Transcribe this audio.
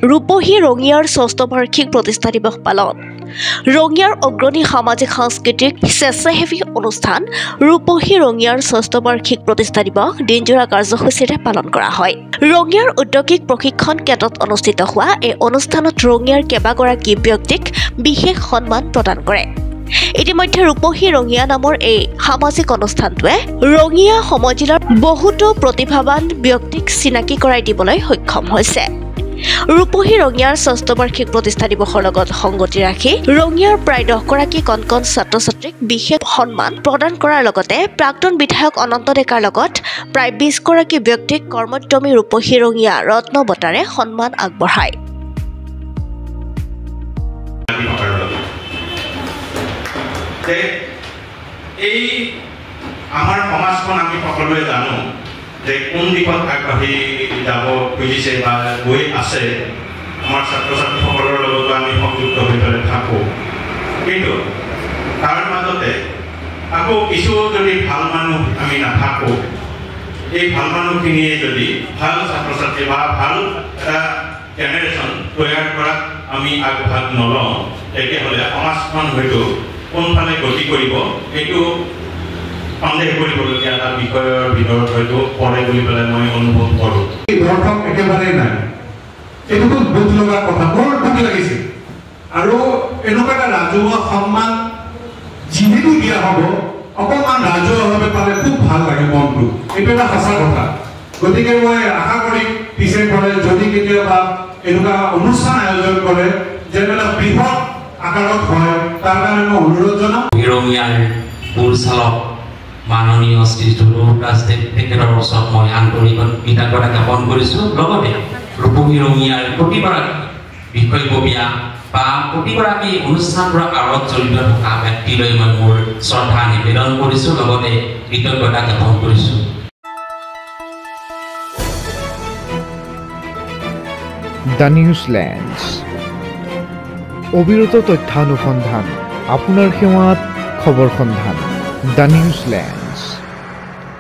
ৰূপহী ৰঙিয়াৰ ৬ষ্ঠ বাৰ্ষিক প্ৰতিষ্ঠা দিৱস পালন। ৰঙিয়াৰ অগ্ৰণী সামাজিক সাংস্কৃতিক স্বেচ্ছাসেৱী অনুষ্ঠান ৰূপহী ৰঙিয়াৰ ৬ষ্ঠ বাৰ্ষিক প্ৰতিষ্ঠা দিৱস দিনজোৰা কাৰ্যসূচীৰে পালন কৰা হয়। ৰঙিয়াৰ ঔদ্যোগিক প্ৰশিক্ষণ কেন্দ্ৰত অনুষ্ঠিত হোৱা এই অনুষ্ঠানত ৰঙিয়াৰ কেইবাগৰাকী ব্যক্তিক বিশেষ সন্মান প্ৰদান কৰে। ইতিমধ্যে ৰূপহী ৰঙিয়া নামৰ এই সামাজিক অনুষ্ঠানটোৱে ৰঙিয়া সমজিলাৰ বহুতো প্ৰতিভাৱান ব্যক্তিক চিনাকি কৰাই দিবলৈ সক্ষম হৈছে। ৰূপহী ৰঙিয়াৰ ৬ষ্ঠ বাৰ্ষিক প্ৰতিষ্ঠা দিৱসৰ লগত সংগতি ৰাখি ৰঙিয়াৰ প্ৰায় 10 গৰাকী কণ ছাত্ৰ-ছাত্ৰীক বিশেষ সন্মান প্ৰদান কৰাৰ লগতে প্ৰাক্তন বিধায়ক অনন্ত ডেকাৰ লগত প্ৰায় 20 গৰাকী ব্যক্তিক কৰ্মোদ্যমী ৰূপহী ৰঙিয়া ৰত্ন বঁটাৰে সন্মান আগবঢ়ায়। এই আমাৰ সমাজখন আমি সকলোৱে জানো যে কোন দিশত আগবাঢ়ি যাব খুজিছে বা গৈ আছে। আমাৰ ছাত্ৰ ছাত্ৰীসকলৰ লগতো আমি সংযুক্ত হৈ পেলাই থাকোঁ, কিন্তু তাৰ মাজতে আকৌ কিছু যদি ভাল মানুহ আমি নাথাকোঁ, এই ভাল মানুহখিনিয়ে যদি ভাল ছাত্ৰ ছাত্ৰী বা ভাল এটা জেনেৰেশ্যন তৈয়াৰ কৰাত আমি আগভাগ নলওঁ, তেতিয়াহ'লে সমাজখন হয়তো কোনফালে গতি কৰিব এইটো সন্দেহ কৰিবলগীয়া এটা বিষয়ৰ ভিতৰত হয়তো পৰে বুলি পেলাই মই অনুভৱ কৰোঁ। দৰ্শক একেবাৰে নাই, এইটো বুজ লগা কথা, বৰ দুখ লাগিছে। আৰু এনেকুৱা এটা ৰাজহুৱা সন্মান যিহেতু দিয়া হ'ব, অকণমান ৰাজহুৱাভাৱে পালে খুব ভাল লাগে মনটো, এইটো এটা সঁচা কথা। গতিকে মই আশা কৰিম পিছে পৰে যদি কেতিয়াবা এনেকুৱা অনুষ্ঠান আয়োজন কৰে যেনেকৈ বৃহৎ আকাৰত হয়, তাৰ কাৰণে মই অনুৰোধ জনাম। ৰঙিয়াৰ পৰিচালক মাননীয় শ্ৰী ধ্ৰুৱ ৰাজদেৱ তেখেতৰ ওচৰত মই আন্তৰিক কৃতজ্ঞতা জ্ঞাপন কৰিছোঁ। লগতে ৰূপহী ৰঙিয়াৰ প্ৰতিগৰাকী বিষয়ববীয়া বা প্ৰতিগৰাকী অনুষ্ঠানবোৰৰ আঁৰত জড়িত থকা ব্যক্তিলৈ মই মোৰ শ্ৰদ্ধা নিবেদন কৰিছোঁ, লগতে কৃতজ্ঞতা জ্ঞাপন কৰিছোঁ। দ্য নিউজলেণ্ডছ, অবিৰত তথ্যানুসন্ধান, আপোনাৰ সেৱাত খবৰ সন্ধান। দ্য নিউজলেণ্ড।